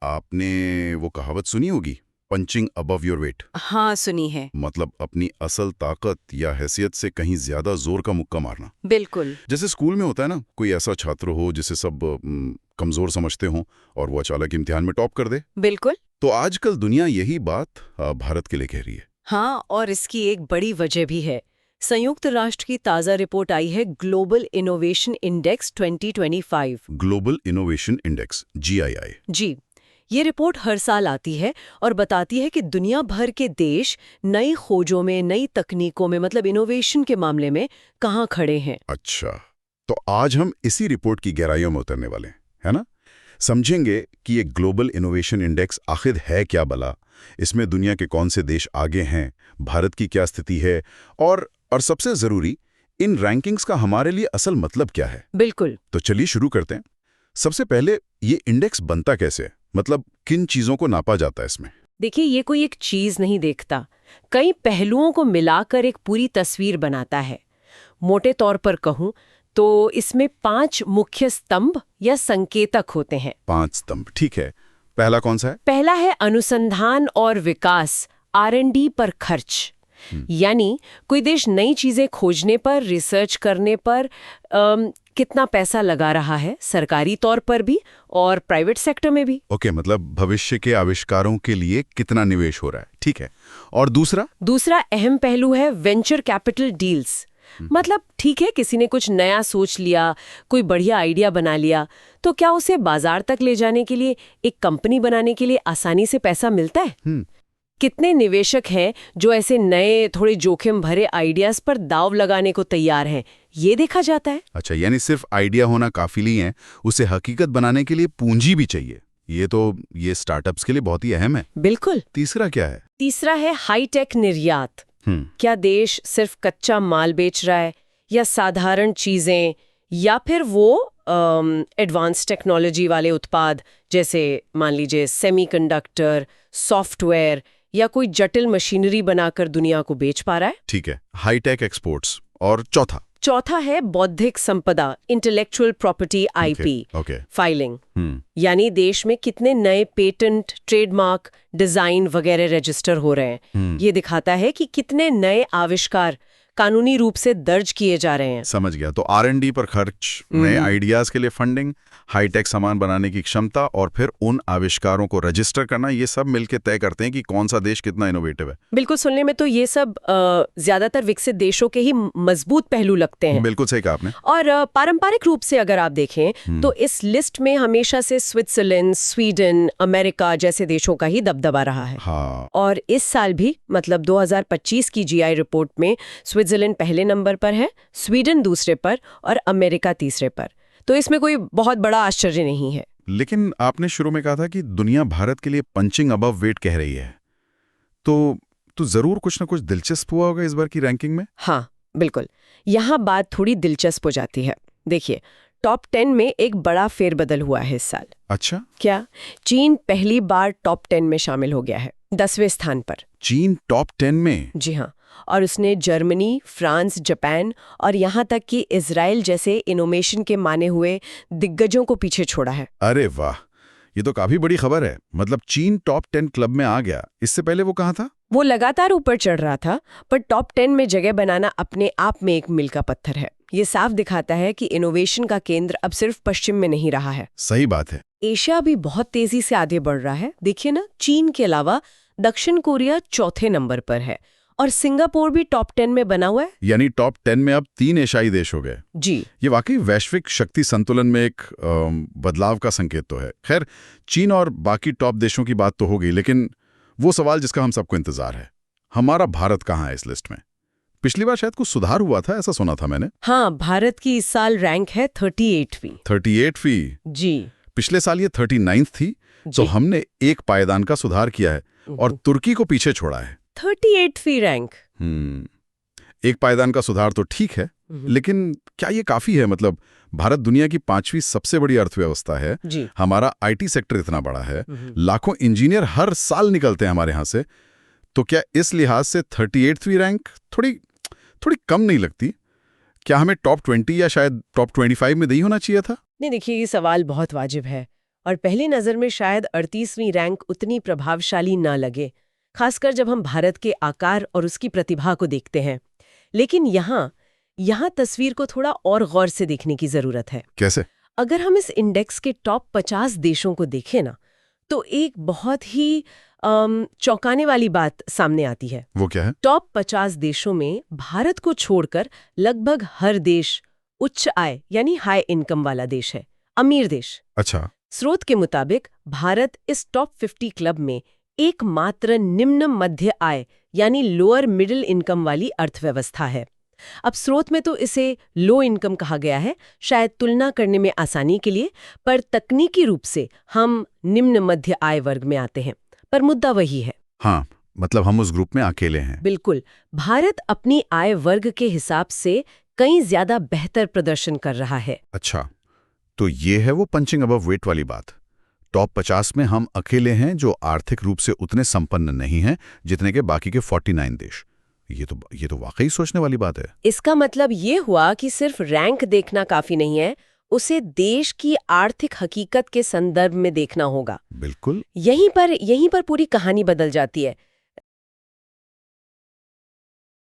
आपने वो कहावत सुनी होगी, पंचिंग अबव योर वेट। हाँ, सुनी है। मतलब अपनी असल ताकत या हैसियत से कहीं ज्यादा जोर का मुक्का मारना। बिल्कुल। जैसे स्कूल में होता है ना, कोई ऐसा छात्र हो जिसे सब कमजोर समझते हों और वो अचानक इम्तिहान में टॉप कर दे। बिल्कुल। तो आजकल दुनिया यही बात भारत के लिए कह रही है। हाँ, और इसकी एक बड़ी वजह भी है। संयुक्त राष्ट्र की ताज़ा रिपोर्ट आई है, global innovation index 2025। Global innovation index, GII। जी, ये रिपोर्ट हर साल आती है और बताती है कि दुनिया भर के देश नई खोजों में, नई तकनीकों में, मतलब इनोवेशन के मामले में कहाँ खड़े हैं। अच्छा, तो आज हम इसी रिपोर्ट की गहराइयों में उतरने वाले हैं, है ना? समझेंगे कि ये ग्लोबल इनोवेशन इंडेक्स आखिर है क्या भला, इसमें दुनिया के कौन से देश आगे हैं, भारत की क्या स्थिति है, और सबसे जरूरी, इन रैंकिंग्स का हमारे लिए असल मतलब क्या है। बिल्कुल। तो चलिए शुरू करते हैं। सबसे पहले, ये इंडेक्स बनता कैसे है? मतलब किन चीजों को नापा जाता है इसमें? देखिए, ये कोई एक चीज नहीं देखता, कई पहलुओं को मिलाकर एक पूरी तस्वीर बनाता है। मोटे तौर पर कहूं तो इसमें 5 मुख्य स्तंभ या संकेतक होते हैं। 5 स्तंभ, ठीक है। पहला कौन सा है? पहला है अनुसंधान और विकास, R&D पर खर्च। यानी कोई देश नई चीजें खोजने पर, रिसर्च करने पर कितना पैसा लगा रहा है, सरकारी तौर पर भी और प्राइवेट सेक्टर में भी। ओके, मतलब भविष्य के आविष्कारों के लिए कितना निवेश हो रहा है, ठीक है। और दूसरा अहम पहलू है वेंचर कैपिटल डील्स। मतलब ठीक है, किसी ने कुछ नया सोच लिया, कोई बढ़िया आइडिया बना लिया, तो क्या उसे बाजार तक ले जाने के लिए, एक कंपनी बनाने के लिए आसानी से पैसा मिलता है? कितने निवेशक हैं जो ऐसे नए, थोड़े जोखिम भरे आइडियाज पर दांव लगाने को तैयार हैं, ये देखा जाता है। अच्छा, यानी सिर्फ आइडिया होना काफी नहीं है, उसे हकीकत बनाने के लिए पूंजी भी चाहिए। ये स्टार्टअप्स के लिए बहुत ही अहम है। बिल्कुल। तीसरा क्या है? तीसरा है हाईटेक निर्यात। क्या देश सिर्फ कच्चा माल बेच रहा है, या साधारण चीजें, या फिर वो एडवांस टेक्नोलॉजी वाले उत्पाद, जैसे मान लीजिए सेमीकंडक्टर, सॉफ्टवेयर, या कोई जटिल मशीनरी बनाकर दुनिया को बेच पा रहा है। ठीक है, हाईटेक एक्सपोर्ट्स। और चौथा है बौद्धिक संपदा, intellectual property, IP okay. Filing. यानी देश में कितने नए पेटेंट, ट्रेडमार्क, डिजाइन वगैरह रजिस्टर हो रहे हैं। ये दिखाता है कि कितने नए आविष्कार कानूनी रूप से दर्ज किए जा रहे हैं। समझ गया। तो R&D पर खर्च, नए आइडियाज के लिए फंडिंग, हाईटेक सामान बनाने की क्षमता, और फिर उन आविष्कारों को रजिस्टर करना, ये सब मिलकर तय करते हैं कि कौन सा देश कितना इनोवेटिव है। बिल्कुल, सुनने में तो ये सब ज्यादातर विकसित देशों के ही मजबूत पहलू लगते हैं। बिल्कुल सही कहा आपने। और पारंपरिक रूप से अगर आप देखें तो इस लिस्ट में हमेशा से स्विट्जरलैंड, स्वीडन, अमेरिका जैसे देशों का ही दबदबा रहा है। हाँ। और इस साल भी, मतलब 2025 की GI रिपोर्ट में स्विट्जरलैंड पहले नंबर पर है, स्वीडन दूसरे पर और अमेरिका तीसरे पर। तो इसमें कोई बहुत बड़ा आश्चर्य नहीं है। लेकिन आपने शुरू में कहा था कि दुनिया भारत के लिए पंचिंग अबव वेट कह रही है, तो जरूर कुछ ना कुछ दिलचस्प हुआ होगा इस बार की रैंकिंग में। हाँ, बिल्कुल। यहाँ बात थोड़ी दिलचस्प हो जाती है। देखिए, टॉप 10 में एक बड़ा फेरबदल हुआ है इस साल। अच्छा, क्या? चीन पहली बार टॉप 10 में शामिल हो गया है, 10वें स्थान पर। चीन टॉप 10 में? जी हाँ, और उसने जर्मनी, फ्रांस, जापान और यहाँ तक कि इजराइल जैसे इनोवेशन के माने हुए दिग्गजों को पीछे छोड़ा है। अरे वाह, ये तो काफी बड़ी खबर है। मतलब चीन टॉप 10 क्लब में आ गया। इससे पहले वो कहाँ था? वो लगातार ऊपर चढ़ रहा था, पर टॉप 10 में जगह बनाना अपने आप में एक मील का पत्थर है। ये साफ दिखाता है कि इनोवेशन का केंद्र अब सिर्फ पश्चिम में नहीं रहा है। सही बात है। एशिया भी बहुत तेजी से आगे बढ़ रहा है। देखिए ना, चीन के अलावा दक्षिण कोरिया चौथे नंबर पर है और सिंगापुर भी टॉप 10 में बना हुआ है। यानी टॉप 10 में अब 3 एशियाई देश हो गए। जी, ये वाकई वैश्विक शक्ति संतुलन में एक बदलाव का संकेत तो है। खैर, चीन और बाकी टॉप देशों की बात तो हो गई, लेकिन वो सवाल जिसका हम सबको इंतजार है, हमारा भारत कहाँ है इस लिस्ट में? पिछली बार शायद कुछ सुधार हुआ था, ऐसा सुना था मैंने। हाँ, भारत की इस साल रैंक है 38वीं। 38वीं? जी। पिछले साल ये 39th थी, तो हमने एक पायदान का सुधार किया है और तुर्की को पीछे छोड़ा है। 38वीं रैंक। एक पायदान का सुधार तो ठीक है, लेकिन क्या ये काफी है? मतलब भारत दुनिया की 5वीं सबसे बड़ी अर्थव्यवस्था है। हमारा IT सेक्टर इतना बड़ा है, लाखों इंजीनियर हर साल निकलते हैं हमारे यहाँ से। तो क्या इस लिहाज से 38वीं रैंक थोड़ी कम नहीं लगती? क्या हमें टॉप 20 या शायद टॉप 25 में नहीं होना चाहिए था? नहीं, देखिए, ये सवाल बहुत वाजिब है और पहली नज़र में शायद 38वीं रैंक उतनी प्रभावशाली ना लगे, खासकर जब हम भारत के आकार और उसकी प्रतिभा को देखते हैं। लेकिन यहाँ तस्वीर को थोड़ा और गौर से देखने की ज़रूरत है। कैसे? अगर हम इस इंडेक्स के टॉप 50 देशों को देखें ना, तो एक बहुत ही चौंकाने वाली बात सामने आती है। वो क्या है? टॉप 50 देशों में भारत को छोड़कर लगभग हर देश उच्च आय यानी हाई इनकम वाला देश है, अमीर देश। अच्छा। स्रोत के मुताबिक भारत इस टॉप 50 क्लब में एकमात्र निम्न मध्य आय यानी लोअर मिडिल इनकम वाली अर्थव्यवस्था है। अब स्रोत में तो इसे लो इनकम कहा गया है, शायद तुलना करने में आसानी के लिए, पर तकनीकी रूप से हम निम्न मध्य आय वर्ग में आते हैं। पर मुद्दा वही है। हाँ, मतलब हम उस ग्रुप में अकेले हैं। बिल्कुल। भारत अपनी आय वर्ग के हिसाब से कहीं ज्यादा बेहतर प्रदर्शन कर रहा है। अच्छा, तो ये है वो पंचिंग अबव वेट वाली बात। टॉप 50 में हम अकेले हैं जो आर्थिक रूप से उतने संपन्न नहीं हैं जितने के बाकी के 49 देश। ये तो वाकई सोचने वाली बात है। इसका मतलब ये हुआ कि सिर्फ रैंक देखना काफी नहीं है, उसे देश की आर्थिक हकीकत के संदर्भ में देखना होगा। बिल्कुल। यहीं पर पूरी कहानी बदल जाती है।